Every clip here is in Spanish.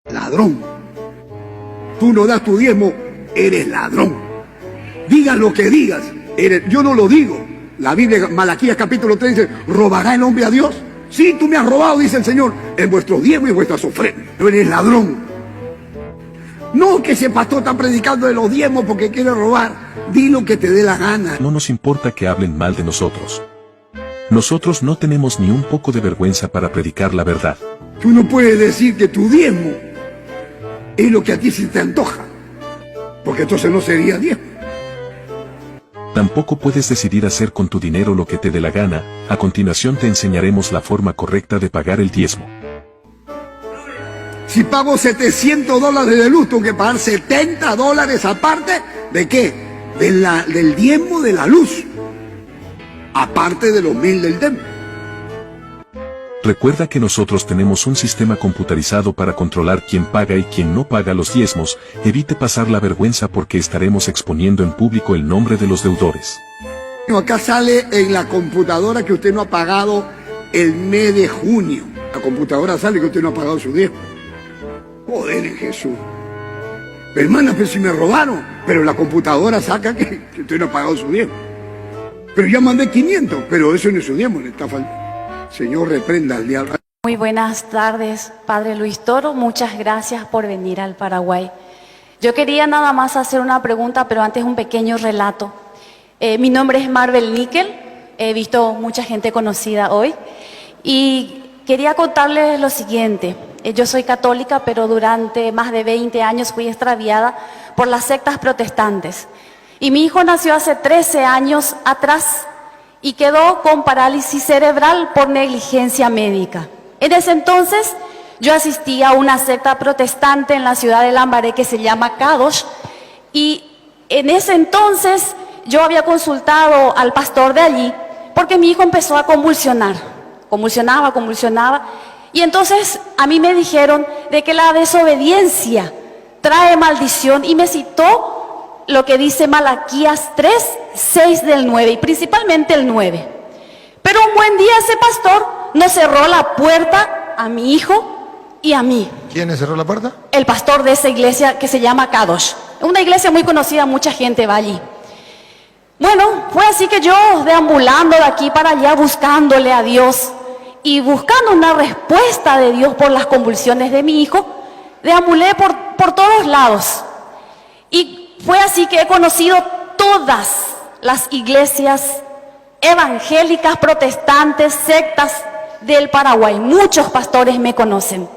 Ladrón. Tú no das tu diezmo, eres ladrón. Digas lo que digas, yo no lo digo. La Biblia, Malaquías capítulo 3 dice, ¿robará el hombre a Dios? Sí, tú me has robado, dice el Señor, en vuestro diezmo y vuestras ofrendas. Tú eres ladrón. No que ese pastor está predicando de los diezmos porque quiere robar. Di lo que te dé la gana. No nos importa que hablen mal de nosotros. Nosotros no tenemos ni un poco de vergüenza para predicar la verdad. Tú no puedes decir que tu diezmo es lo que a ti se te antoja, porque entonces no sería diezmo. Tampoco puedes decidir hacer con tu dinero lo que te dé la gana. A continuación te enseñaremos la forma correcta de pagar el diezmo. Si pago $700 de luz, tengo que pagar $70 aparte, ¿de qué? Del diezmo de la luz, aparte de los 1000 del templo. Recuerda que nosotros tenemos un sistema computarizado para controlar quién paga y quién no paga los diezmos. Evite pasar la vergüenza porque estaremos exponiendo en público el nombre de los deudores. Acá sale en la computadora que usted no ha pagado el mes de junio. La computadora sale que usted no ha pagado su diezmo. Joder, en Jesús. Hermana, pero si me robaron. Pero la computadora saca que usted no ha pagado su diezmo. Pero ya mandé 500, pero eso no es su diezmo, le está faltando. Señor, reprenda al diablo. Muy buenas tardes, Padre Luis Toro. Muchas gracias por venir al Paraguay. Yo quería nada más hacer una pregunta, pero antes un pequeño relato. Mi nombre es Marvel Níquel. He visto mucha gente conocida hoy. Y quería contarles lo siguiente. Yo soy católica, pero durante más de 20 años fui extraviada por las sectas protestantes. Y mi hijo nació hace 13 años atrás y quedó con parálisis cerebral por negligencia médica. En ese entonces yo asistí a una secta protestante en la ciudad de Lambaré que se llama Kadosh, y en ese entonces yo había consultado al pastor de allí porque mi hijo empezó a convulsionar, convulsionaba, y entonces a mí me dijeron de que la desobediencia trae maldición y me citó lo que dice Malaquías 3, 6 del 9 y principalmente el 9. Pero un buen día ese pastor nos cerró la puerta a mi hijo y a mí. ¿Quién le cerró la puerta? El pastor de esa iglesia que se llama Kadosh. Una iglesia muy conocida, mucha gente va allí. Bueno, fue así que yo deambulando de aquí para allá buscándole a Dios y buscando una respuesta de Dios por las convulsiones de mi hijo, deambulé por todos lados. Y fue así que he conocido todas las iglesias evangélicas, protestantes, sectas del Paraguay. Muchos pastores me conocen.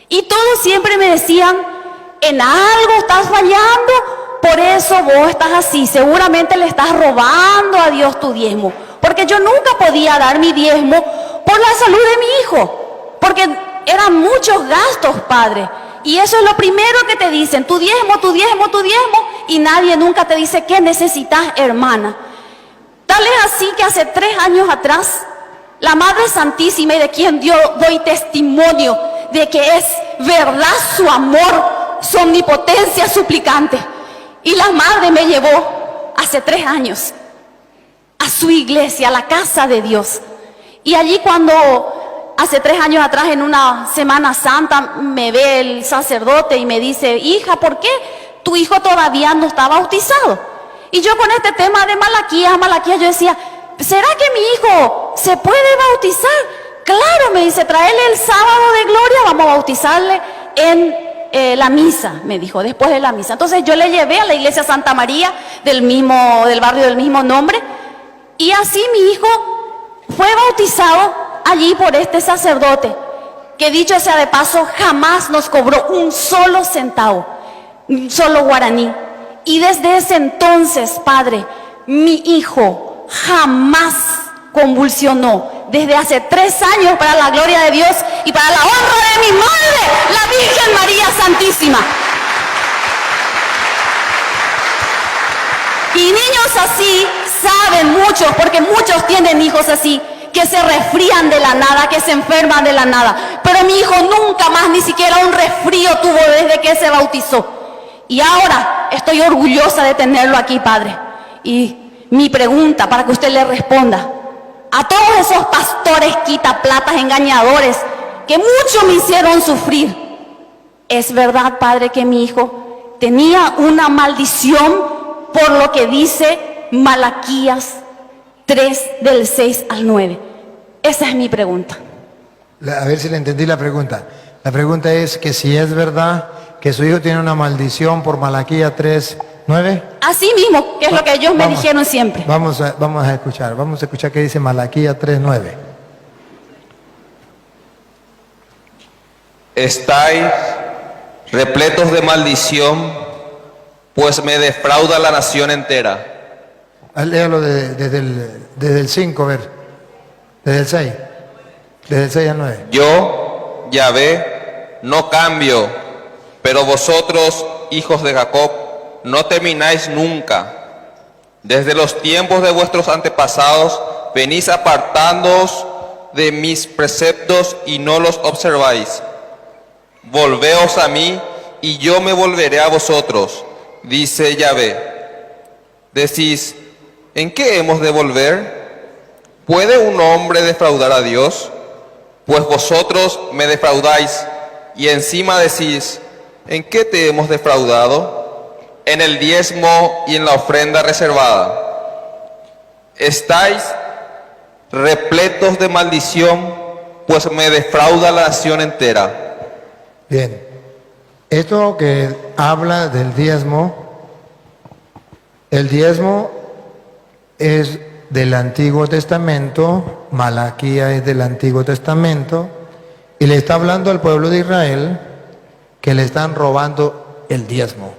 Y todos siempre me decían, en algo estás fallando, por eso vos estás así. Seguramente le estás robando a Dios tu diezmo. Porque yo nunca podía dar mi diezmo por la salud de mi hijo. Porque eran muchos gastos, padre. Y eso es lo primero que te dicen, tu diezmo, y nadie nunca te dice qué necesitas, hermana. Tal es así que hace 3 años atrás, la Madre Santísima, y de quien doy testimonio de que es verdad su amor, su omnipotencia suplicante, y la Madre me llevó hace 3 años a su iglesia, a la casa de Dios. Y allí cuando hace 3 años atrás, en una Semana Santa, me ve el sacerdote y me dice, hija, ¿por qué tu hijo todavía no está bautizado? Y yo con este tema de Malaquías, yo decía, ¿será que mi hijo se puede bautizar? Claro, me dice, tráele el sábado de gloria, vamos a bautizarle en la misa, me dijo, después de la misa. Entonces yo le llevé a la iglesia Santa María del barrio del mismo nombre, y así mi hijo fue bautizado allí por este sacerdote, que dicho sea de paso, jamás nos cobró un solo centavo, un solo guaraní. Y desde ese entonces, padre, mi hijo jamás convulsionó. Desde hace 3 años, para la gloria de Dios y para la honra de mi madre, la Virgen María Santísima. Y niños así saben muchos, porque muchos tienen hijos así, que se resfrían de la nada, que se enferman de la nada. Pero mi hijo nunca más, ni siquiera un resfrío tuvo desde que se bautizó. Y ahora estoy orgullosa de tenerlo aquí, padre. Y mi pregunta, para que usted le responda, a todos esos pastores quitaplatas, engañadores, que mucho me hicieron sufrir, ¿es verdad, Padre, que mi hijo tenía una maldición por lo que dice Malaquías 3 del 6 al 9? Esa es mi pregunta. A ver si le entendí la pregunta. La pregunta es que si es verdad que su hijo tiene una maldición por Malaquías 3:9. Así mismo, que es lo que ellos me dijeron siempre. Vamos a escuchar qué dice Malaquías 3:9. Estáis repletos de maldición, pues me defrauda la nación entera. Léalo desde el 5, a ver. Desde el 6. Desde el 6 al 9. Yo, Yahvé, no cambio, pero vosotros, hijos de Jacob, no termináis nunca. Desde los tiempos de vuestros antepasados venís apartándoos de mis preceptos y no los observáis. Volveos a mí y yo me volveré a vosotros, dice Yahvé. Decís, ¿en qué hemos de volver? ¿Puede un hombre defraudar a Dios? Pues vosotros me defraudáis y encima decís, ¿en qué te hemos defraudado? En el diezmo y en la ofrenda reservada. Estáis repletos de maldición, pues me defrauda la nación entera. Bien, esto que habla del diezmo, el diezmo es del Antiguo Testamento, Malaquías es del Antiguo Testamento, y le está hablando al pueblo de Israel que le están robando el diezmo.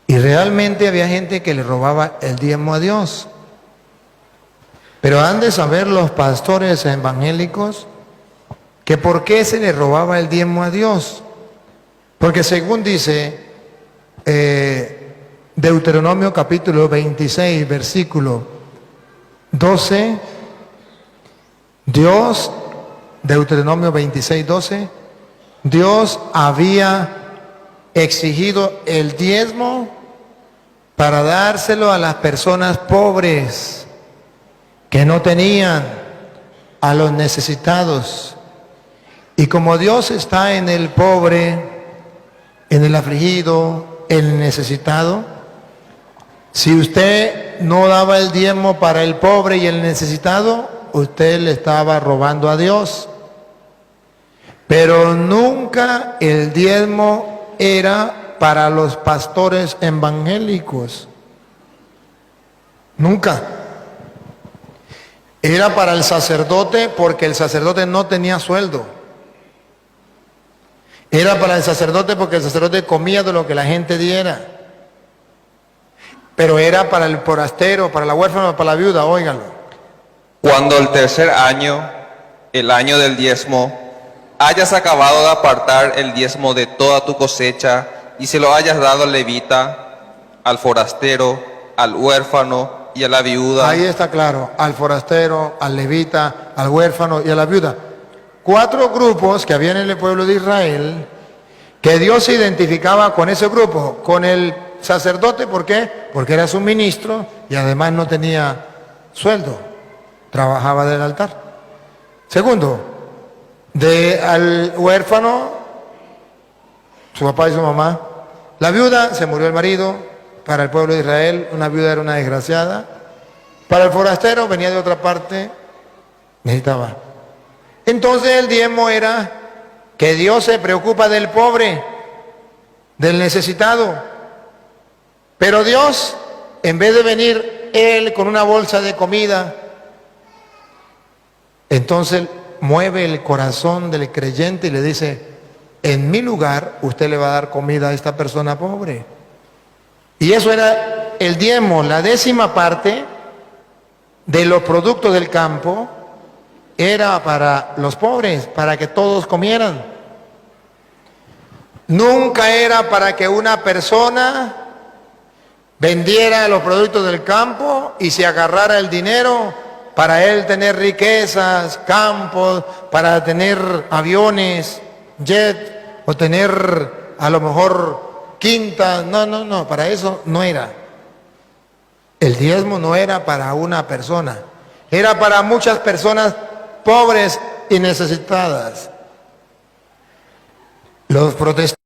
Y realmente había gente que le robaba el diezmo a Dios. Pero han de saber los pastores evangélicos que por qué se le robaba el diezmo a Dios. Porque según dice Deuteronomio capítulo 26, versículo 12, Dios, Deuteronomio 26, 12, Dios había exigido el diezmo para dárselo a las personas pobres que no tenían, a los necesitados. Y como Dios está en el pobre, en el afligido, en el necesitado, si usted no daba el diezmo para el pobre y el necesitado, usted le estaba robando a Dios. Pero nunca el diezmo era para los pastores evangélicos. Nunca. Era para el sacerdote porque el sacerdote no tenía sueldo. Era para el sacerdote porque el sacerdote comía de lo que la gente diera. Pero era para el forastero, para la huérfana, para la viuda, óigalo. Cuando el tercer año, el año del diezmo, hayas acabado de apartar el diezmo de toda tu cosecha y se lo hayas dado al levita, al forastero, al huérfano y a la viuda. Ahí está claro, al forastero, al levita, al huérfano y a la viuda. 4 grupos que había en el pueblo de Israel, que Dios se identificaba con ese grupo, con el sacerdote. ¿Por qué? Porque era su ministro y además no tenía sueldo, trabajaba del altar. Segundo, al huérfano, su papá y su mamá. La viuda, se murió el marido. Para el pueblo de Israel, una viuda era una desgraciada. Para el forastero, venía de otra parte, necesitaba. Entonces el diezmo era que Dios se preocupa del pobre, del necesitado. Pero Dios, en vez de venir Él con una bolsa de comida, entonces mueve el corazón del creyente y le dice, en mi lugar usted le va a dar comida a esta persona pobre. Y eso era el diezmo, la 10ª parte de los productos del campo era para los pobres, para que todos comieran. Nunca era para que una persona vendiera los productos del campo y se agarrara el dinero para él tener riquezas, campos, para tener aviones, jet, o tener a lo mejor quintas. No, para eso no era. El diezmo no era para una persona, era para muchas personas pobres y necesitadas. Los protestantes